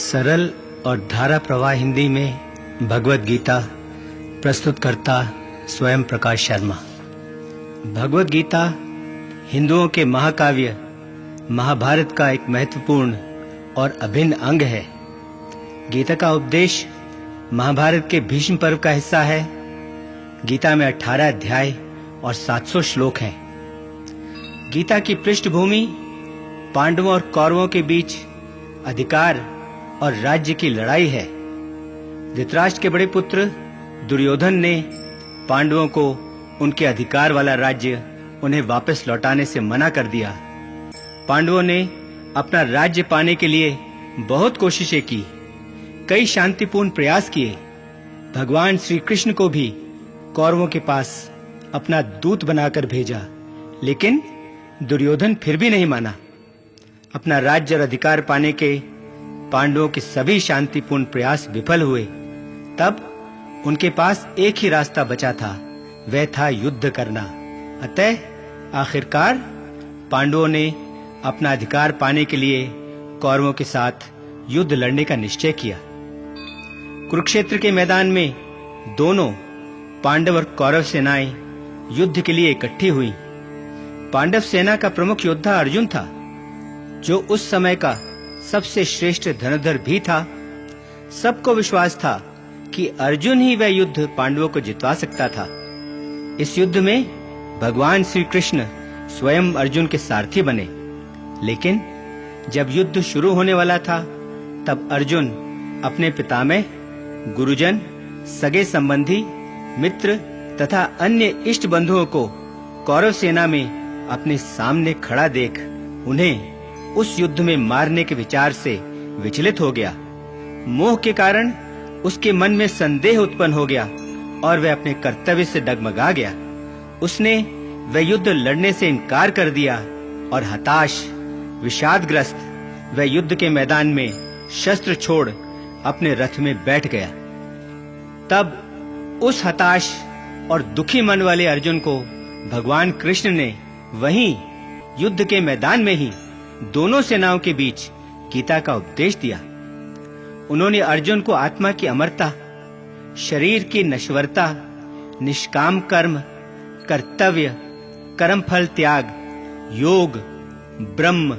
सरल और धारा प्रवाह हिंदी में भगवद गीता प्रस्तुत करता स्वयं प्रकाश शर्मा। भगवद गीता हिंदुओं के महाकाव्य महाभारत का एक महत्वपूर्ण और अभिन्न अंग है। गीता का उपदेश महाभारत के भीष्म पर्व का हिस्सा है। गीता में 18 अध्याय और 700 श्लोक हैं। गीता की पृष्ठभूमि पांडवों और कौरवों के बीच अधिकार और राज्य की लड़ाई है। धृतराष्ट्र के बड़े पुत्र दुर्योधन ने पांडवों को उनके अधिकार वाला राज्य उन्हें वापस लौटाने से मना कर दिया। पांडवों ने अपना राज्य पाने के लिए बहुत कोशिशें की, कई शांतिपूर्ण प्रयास किए। भगवान श्री कृष्ण को भी कौरवों के पास अपना दूत बनाकर भेजा, लेकिन दुर्योधन फिर भी नहीं माना। अपना राज्य और अधिकार पाने के पांडवों के सभी शांतिपूर्ण प्रयास विफल हुए। तब उनके पास एक ही रास्ता बचा था, वह था युद्ध करना। अतः आखिरकार पांडवों ने अपना अधिकार पाने के लिए कौरवों के साथ युद्ध लड़ने का निश्चय किया। कुरुक्षेत्र के मैदान में दोनों पांडव और कौरव सेनाएं युद्ध के लिए इकट्ठी हुई। पांडव सेना का प्रमुख योद्धा अर्जुन था, जो उस समय का सबसे श्रेष्ठ धनुर्धर भी था। सबको विश्वास था कि अर्जुन ही वह युद्ध पांडवों को जितवा सकता था। इस युद्ध में भगवान श्री कृष्ण स्वयं अर्जुन के सारथी बने। लेकिन जब युद्ध शुरू होने वाला था, तब अर्जुन अपने पितामह, गुरुजन, सगे संबंधी, मित्र तथा अन्य इष्ट बंधुओं को कौरव सेना में अपने सामने खड़ा देख उन्हें उस युद्ध में मारने के विचार से विचलित हो गया। मोह के कारण उसके मन में संदेह उत्पन्न हो गया और वह अपने कर्तव्य से डगमगा गया। उसने वह युद्ध लड़ने से इनकार कर दिया और हताश, विषादग्रस्त वह युद्ध के मैदान में शस्त्र छोड़ अपने रथ में बैठ गया। तब उस हताश और दुखी मन वाले अर्जुन को भगवान कृष्ण ने वहीं युद्ध के मैदान में ही दोनों सेनाओं के बीच गीता का उपदेश दिया। उन्होंने अर्जुन को आत्मा की अमरता, शरीर की नश्वरता, निष्काम कर्म, कर्तव्य, कर्मफल त्याग, योग, ब्रह्म,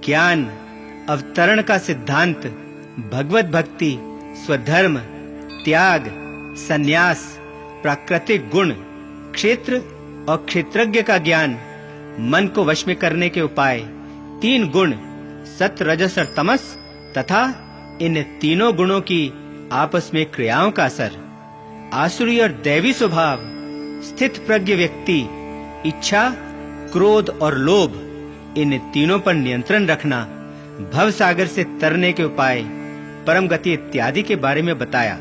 ज्ञान, अवतरण का सिद्धांत, भगवत भक्ति, स्वधर्म, त्याग, संन्यास, प्राकृतिक गुण, क्षेत्र और क्षेत्रज्ञ का ज्ञान, मन को वश में करने के उपाय, 3 गुण सत्व, रजस और तमस तथा इन तीनों गुणों की आपस में क्रियाओं का असर, आसुरी और दैवी स्वभाव, स्थित प्रज्ञ व्यक्ति, इच्छा, क्रोध और लोभ, इन तीनों पर नियंत्रण रखना, भव सागर से तरने के उपाय, परम गति इत्यादि के बारे में बताया।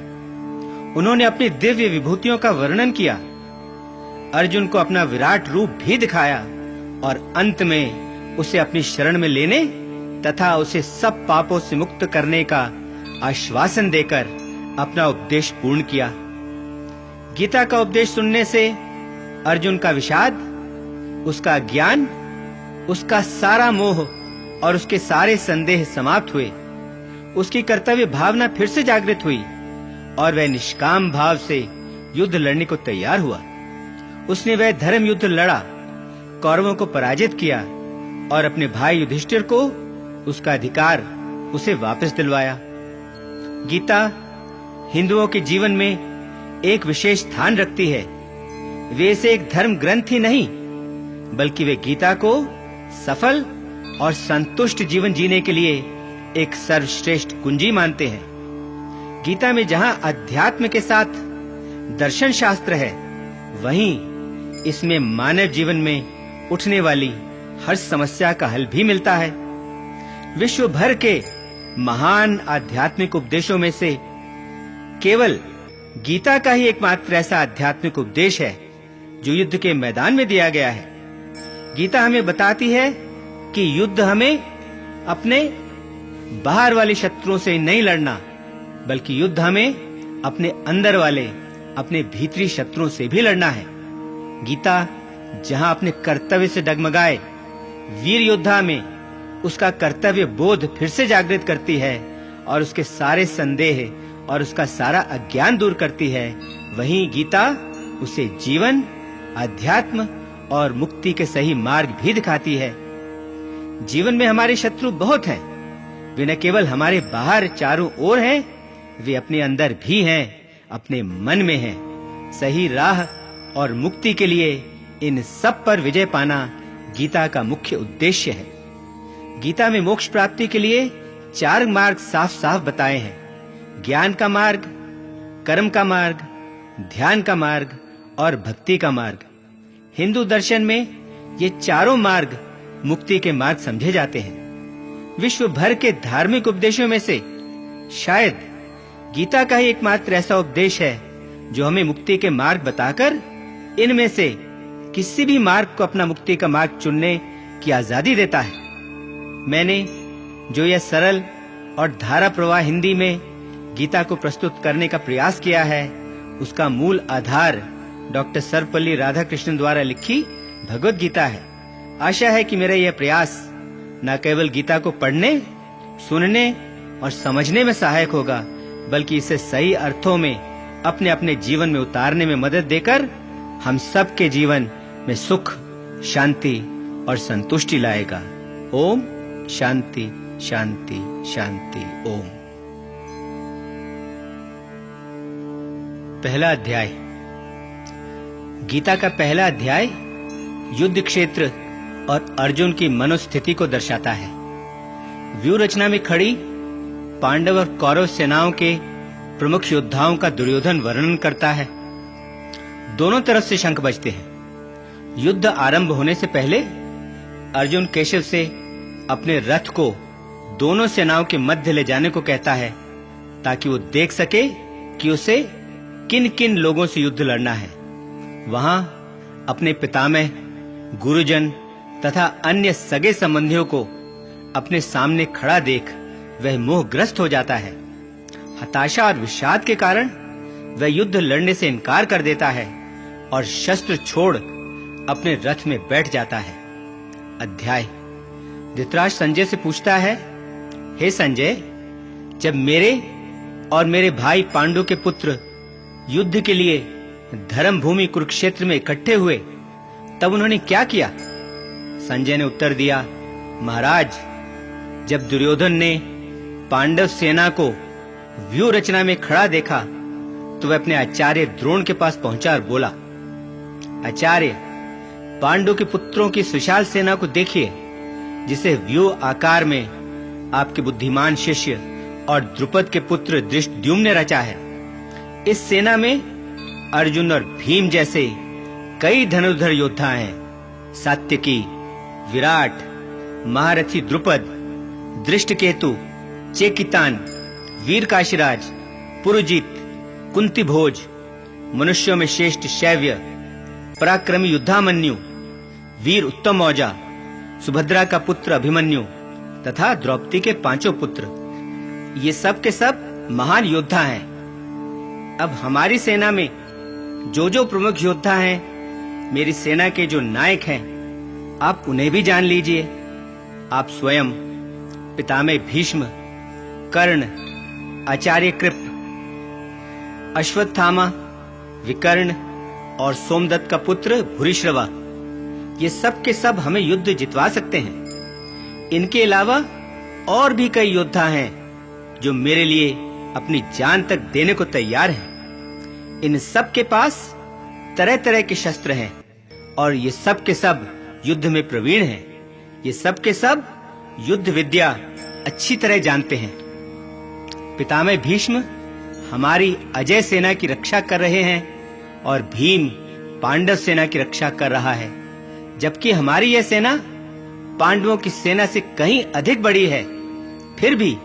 उन्होंने अपनी दिव्य विभूतियों का वर्णन किया, अर्जुन को अपना विराट रूप भी दिखाया और अंत में उसे अपनी शरण में लेने तथा उसे सब पापों से मुक्त करने का आश्वासन देकर अपना उपदेश पूर्ण किया। गीता का उपदेश सुनने से अर्जुन का विषाद, उसका ज्ञान, उसका सारा मोह और उसके सारे संदेह समाप्त हुए। उसकी कर्तव्य भावना फिर से जागृत हुई और वह निष्काम भाव से युद्ध लड़ने को तैयार हुआ। उसने वह धर्म युद्ध लड़ा, कौरवों को पराजित किया और अपने भाई युधिष्ठिर को उसका अधिकार उसे वापस दिलवाया। गीता हिंदुओं के जीवन में एक विशेष स्थान रखती है। वे इसे एक धर्म ग्रंथ ही नहीं, बल्कि वे गीता को सफल और संतुष्ट जीवन जीने के लिए एक सर्वश्रेष्ठ कुंजी मानते हैं। गीता में जहां अध्यात्म के साथ दर्शन शास्त्र है, वहीं इसमें मानव जीवन में उठने वाली हर समस्या का हल भी मिलता है। विश्व भर के महान आध्यात्मिक उपदेशों में से केवल गीता का ही एकमात्र ऐसा आध्यात्मिक उपदेश है जो युद्ध के मैदान में दिया गया है। गीता हमें बताती है कि युद्ध हमें अपने बाहर वाले शत्रुओं से नहीं लड़ना, बल्कि युद्ध हमें अपने अंदर वाले, अपने भीतरी शत्रुओं से भी लड़ना है। गीता जहां अपने कर्तव्य से वीर योद्धा में उसका कर्तव्य बोध फिर से जागृत करती है और उसके सारे संदेह और उसका सारा अज्ञान दूर करती है, वहीं गीता उसे जीवन, अध्यात्म और मुक्ति के सही मार्ग भी दिखाती है। जीवन में हमारे शत्रु बहुत हैं। वे न केवल हमारे बाहर चारों ओर हैं, वे अपने अंदर भी हैं, अपने मन में हैं। सही राह और मुक्ति के लिए इन सब पर विजय पाना गीता का मुख्य उद्देश्य है। गीता में मोक्ष प्राप्ति के लिए 4 मार्ग साफ-साफ बताए हैं: ज्ञान का मार्ग, कर्म का मार्ग, ध्यान का मार्ग और भक्ति का मार्ग। हिंदू दर्शन में ये चारों मार्ग मुक्ति के मार्ग समझे जाते हैं। विश्व भर के धार्मिक उपदेशों में से शायद गीता का ही एकमात्र ऐसा उपदेश है जो हमें मुक्ति के मार्ग बताकर इनमें से किसी भी मार्ग को अपना मुक्ति का मार्ग चुनने की आजादी देता है। मैंने जो यह सरल और धारा प्रवाह हिंदी में गीता को प्रस्तुत करने का प्रयास किया है, उसका मूल आधार डॉक्टर सर्वपल्ली राधाकृष्णन द्वारा लिखी भगवत गीता है। आशा है कि मेरा यह प्रयास न केवल गीता को पढ़ने, सुनने और समझने में सहायक होगा, बल्कि इसे सही अर्थों में अपने अपने जीवन में उतारने में मदद देकर हम सब के जीवन में सुख, शांति और संतुष्टि लाएगा। ओम शांति शांति शांति। ओम। पहला अध्याय। गीता का पहला अध्याय युद्ध क्षेत्र और अर्जुन की मनोस्थिति को दर्शाता है। व्यूह रचना में खड़ी पांडव और कौरव सेनाओं के प्रमुख योद्धाओं का दुर्योधन वर्णन करता है। दोनों तरफ से शंख बजते हैं। युद्ध आरंभ होने से पहले अर्जुन केशव से अपने रथ को दोनों सेनाओं के मध्य ले जाने को कहता है, ताकि वो देख सके कि उसे किन-किन लोगों से युद्ध लड़ना है। वहां अपने पितामह, गुरुजन तथा अन्य सगे संबंधियों को अपने सामने खड़ा देख वह मोहग्रस्त हो जाता है। हताशा और विषाद के कारण वह युद्ध लड़ने से इनकार कर देता है और शस्त्र छोड़ अपने रथ में बैठ जाता है। अध्याय। धृतराष्ट्र संजय से पूछता है, हे संजय, जब मेरे और मेरे भाई पांडु के पुत्र युद्ध के लिए धर्म भूमि कुरुक्षेत्र में इकट्ठे हुए, तब उन्होंने क्या किया? संजय ने उत्तर दिया, महाराज, जब दुर्योधन ने पांडव सेना को व्यूह रचना में खड़ा देखा, तो वह अपने आचार्य द्रोण के पास पहुंचा और बोला, आचार्य, पांडु के पुत्रों की विशाल सेना को देखिए, जिसे व्यूह आकार में आपके बुद्धिमान शिष्य और द्रुपद के पुत्र धृष्टद्युम्न ने रचा है। इस सेना में अर्जुन और भीम जैसे कई धनुर्धर योद्धा हैं। सात्यकी, विराट, महारथी द्रुपद, दृष्टकेतु, चेकितान, वीर काशीराज, पुरुजित, कुंतीभोज, मनुष्यों में श्रेष्ठ शैव्य, पराक्रमी युद्धामन्यु, वीर उत्तमौजा, सुभद्रा का पुत्र अभिमन्यु तथा द्रौपदी के 5 पुत्र, ये सब के सब महान योद्धा हैं। अब हमारी सेना में जो प्रमुख योद्धा हैं, मेरी सेना के जो नायक हैं, आप उन्हें भी जान लीजिए। आप स्वयं, पितामह भीष्म, कर्ण, आचार्य कृप, अश्वत्थामा, विकर्ण और सोमदत्त का पुत्र भूरिश्रवा, ये सब के सब हमें युद्ध जितवा सकते हैं। इनके अलावा और भी कई योद्धा हैं जो मेरे लिए अपनी जान तक देने को तैयार हैं। इन सब के पास तरह-तरह के शस्त्र हैं और ये सब के सब युद्ध में प्रवीण हैं। ये सब के सब युद्ध विद्या अच्छी तरह जानते हैं। पितामह भीष्म हमारी अजय सेना की रक्षा कर रहे हैं और भीम पांडव सेना की रक्षा कर रहा है, जबकि हमारी यह सेना पांडवों की सेना से कहीं अधिक बड़ी है। फिर भी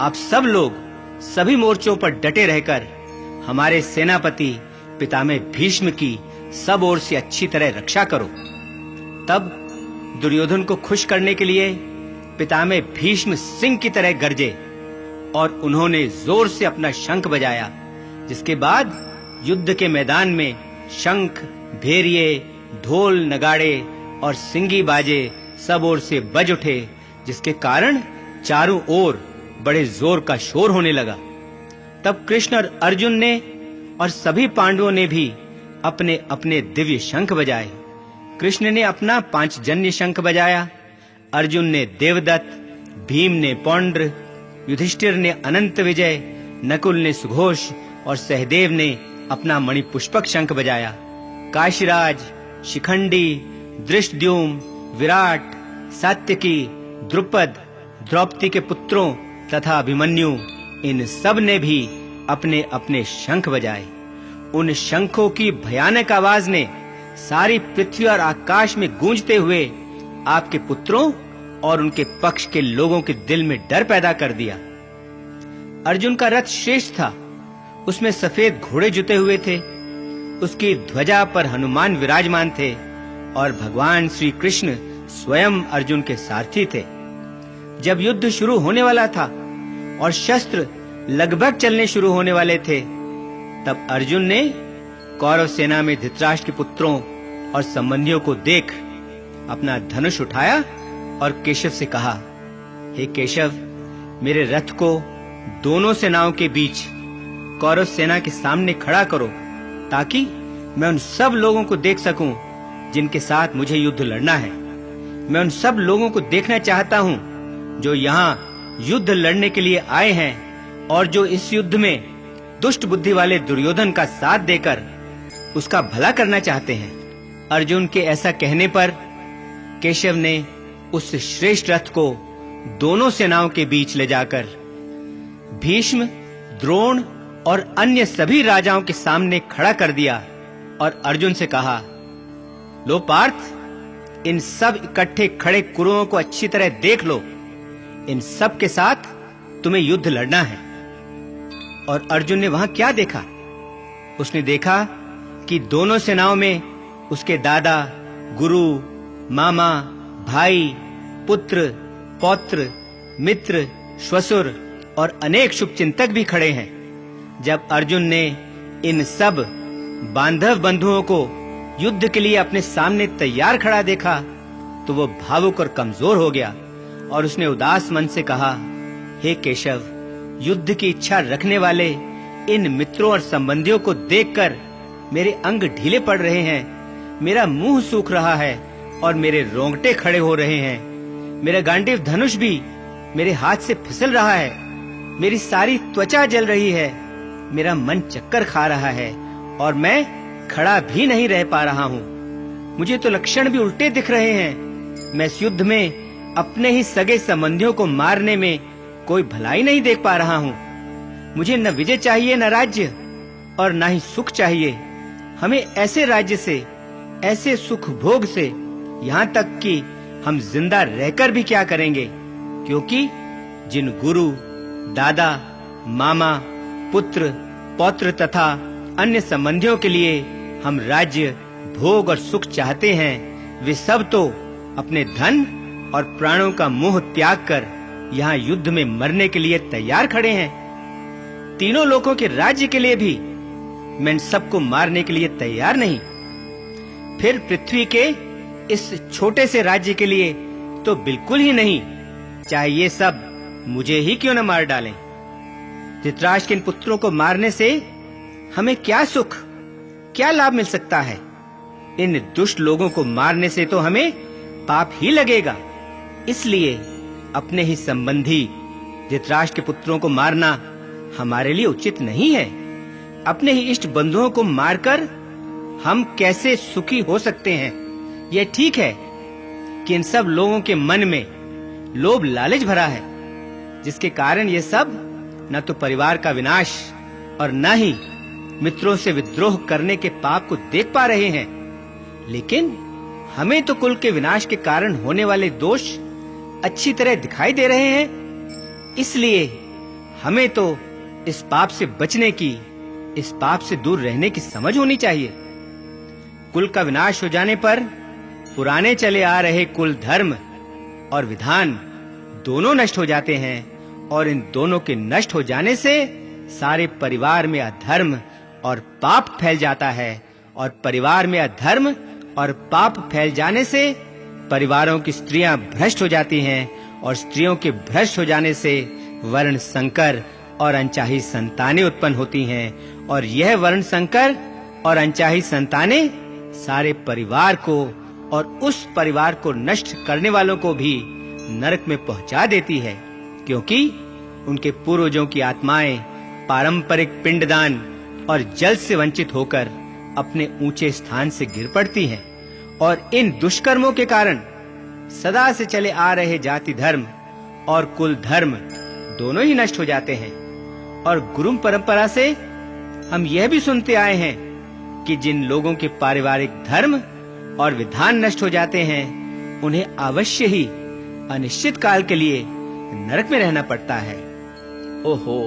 आप सब लोग सभी मोर्चों पर डटे रहकर हमारे सेनापति पितामह भीष्म की सब ओर से अच्छी तरह रक्षा करो। तब दुर्योधन को खुश करने के लिए पितामह भीष्म सिंह की तरह गरजे और उन्होंने जोर से अपना शंख बजाया, जिसके बाद युद्ध के मैदान में शंख, भेरिये, ढोल, नगाड़े और सिंगी बाजे सब ओर से बज उठे, जिसके कारण चारों ओर बड़े जोर का शोर होने लगा। तब कृष्ण और अर्जुन ने और सभी पांडवों ने भी अपने अपने दिव्य शंख बजाए। कृष्ण ने अपना पांचजन्य शंख बजाया, अर्जुन ने देवदत्त, भीम ने पौंड्र, युधिष्ठिर ने अनंत विजय, नकुल ने सुघोष और सहदेव ने अपना मणिपुष्पक शंख बजाया। काशीराज, शिखंडी, दृष्टद्युम्न, विराट, सात्यकी, द्रुपद, द्रौपदी के पुत्रों तथा अभिमन्यु, इन सब ने भी अपने अपने शंख बजाए। उन शंखों की भयानक आवाज ने सारी पृथ्वी और आकाश में गूंजते हुए आपके पुत्रों और उनके पक्ष के लोगों के दिल में डर पैदा कर दिया। अर्जुन का रथ श्रेष्ठ था, उसमें सफेद घोड़े जुते हुए थे, उसकी ध्वजा पर हनुमान विराजमान थे और भगवान श्री कृष्ण स्वयं अर्जुन के सारथी थे। जब युद्ध शुरू होने वाला था और शस्त्र लगभग चलने शुरू होने वाले थे, तब अर्जुन ने कौरव सेना में धृतराष्ट्र के पुत्रों और संबंधियों को देख अपना धनुष उठाया और केशव से कहा, हे केशव, मेरे रथ को दोनों सेनाओं के बीच कौरव सेना के सामने खड़ा करो, ताकि मैं उन सब लोगों को देख सकूं जिनके साथ मुझे युद्ध लड़ना है। मैं उन सब लोगों को देखना चाहता हूं जो यहाँ युद्ध लड़ने के लिए आए हैं और जो इस युद्ध में दुष्ट बुद्धि वाले दुर्योधन का साथ देकर उसका भला करना चाहते हैं। अर्जुन के ऐसा कहने पर केशव ने उस श्रेष्ठ रथ को दोनों सेनाओं के बीच ले जाकर भीष्म, द्रोण और अन्य सभी राजाओं के सामने खड़ा कर दिया और अर्जुन से कहा, लो पार्थ, इन सब इकट्ठे खड़े कुरुओं को अच्छी तरह देख लो। इन सब के साथ तुम्हें युद्ध लड़ना है। और अर्जुन ने वहां क्या देखा? उसने देखा कि दोनों सेनाओं में उसके दादा, गुरु, मामा, भाई, पुत्र, पौत्र, मित्र, श्वशुर और अनेक शुभचिंतक भी खड़े हैं। जब अर्जुन ने इन सब बांधव बंधुओं को युद्ध के लिए अपने सामने तैयार खड़ा देखा, तो वो भावुक और कमजोर हो गया और उसने उदास मन से कहा, हे केशव, युद्ध की इच्छा रखने वाले इन मित्रों और संबंधियों को देखकर मेरे अंग ढीले पड़ रहे हैं, मेरा मुंह सूख रहा है और मेरे रोंगटे खड़े हो रहे हैं। मेरा गांडीव धनुष भी मेरे हाथ से फिसल रहा है, मेरी सारी त्वचा जल रही है, मेरा मन चक्कर खा रहा है और मैं खड़ा भी नहीं रह पा रहा हूँ। मुझे तो लक्षण भी उल्टे दिख रहे हैं। मैं इस युद्ध में अपने ही सगे संबंधियों को मारने में कोई भलाई नहीं देख पा रहा हूँ। मुझे न विजय चाहिए, न राज्य, और न ही सुख चाहिए। हमें ऐसे राज्य से, ऐसे सुख भोग से, यहाँ तक कि हम जिंदा रहकर भी क्या करेंगे, क्योंकि जिन गुरु, दादा, मामा, पुत्र, पौत्र तथा अन्य संबंधियों के लिए हम राज्य, भोग और सुख चाहते हैं, वे सब तो अपने धन और प्राणों का मोह त्याग कर यहाँ युद्ध में मरने के लिए तैयार खड़े हैं। तीनों लोगों के राज्य के लिए भी मैं इन सबको मारने के लिए तैयार नहीं। फिर पृथ्वी के इस छोटे से राज्य के लिए तो बिल्कुल ही नहीं, चाहे ये सब मुझे ही क्यों न मार डालें। धृतराष्ट्र के इन पुत्रों को मारने से हमें क्या सुख, क्या लाभ मिल सकता है? इन दुष्ट लोगों को मारने से तो हमें पाप ही लगेगा। इसलिए अपने ही संबंधी धृतराष्ट्र के पुत्रों को मारना हमारे लिए उचित नहीं है। अपने ही इष्ट बंधुओं को मारकर हम कैसे सुखी हो सकते हैं? यह ठीक है कि इन सब लोगों के मन में लोभ लालच भरा है, जिसके कारण ये सब न तो परिवार का विनाश और न ही मित्रों से विद्रोह करने के पाप को देख पा रहे हैं। लेकिन हमें तो कुल के विनाश के कारण होने वाले दोष अच्छी तरह दिखाई दे रहे हैं। इसलिए हमें तो इस पाप से बचने की, इस पाप से दूर रहने की समझ होनी चाहिए। कुल का विनाश हो जाने पर पुराने चले आ रहे कुल धर्म और विधान दोनों नष्ट हो जाते हैं, और इन दोनों के नष्ट हो जाने से सारे परिवार में अधर्म और पाप फैल जाता है, और परिवार में अधर्म और पाप फैल जाने से परिवारों की स्त्रियां भ्रष्ट हो जाती हैं, और स्त्रियों के भ्रष्ट हो जाने से वर्ण संकर और अनचाही संतानें उत्पन्न होती हैं, और यह वर्ण संकर और अनचाही संतानें सारे परिवार को और उस परिवार को नष्ट करने वालों को भी नरक में पहुंचा देती है, क्योंकि उनके पूर्वजों की आत्माएं पारंपरिक पिंडदान और जल से वंचित होकर अपने ऊंचे स्थान से गिर पड़ती हैं, और इन दुष्कर्मों के कारण सदा से चले आ रहे जाति धर्म और कुल धर्म दोनों ही नष्ट हो जाते हैं। और गुरु परंपरा से हम यह भी सुनते आए हैं कि जिन लोगों के पारिवारिक धर्म और विधान नष्ट हो जाते हैं, उन्हें अवश्य ही अनिश्चित काल के लिए नरक में रहना पड़ता है। ओहो,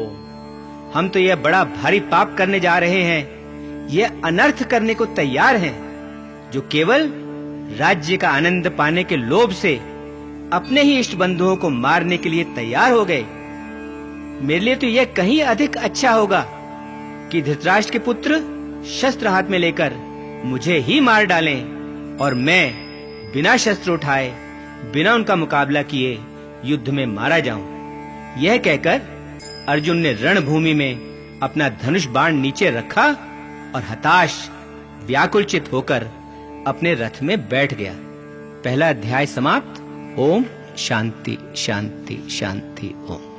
हम तो यह बड़ा भारी पाप करने जा रहे हैं, यह अनर्थ करने को तैयार हैं, जो केवल राज्य का आनंद पाने के लोभ से अपने ही इष्ट बंधुओं को मारने के लिए तैयार हो गए। मेरे लिए तो यह कहीं अधिक अच्छा होगा कि धृतराष्ट्र के पुत्र शस्त्र हाथ में लेकर मुझे ही मार डालें और मैं बिना शस्त्र उठाए, बिना उनका मुकाबला किए युद्ध में मारा जाऊं। यह कहकर अर्जुन ने रणभूमि में अपना धनुष बाण नीचे रखा और हताश, व्याकुलचित होकर अपने रथ में बैठ गया। पहला अध्याय समाप्त। ओम शांति शांति शांति ओम।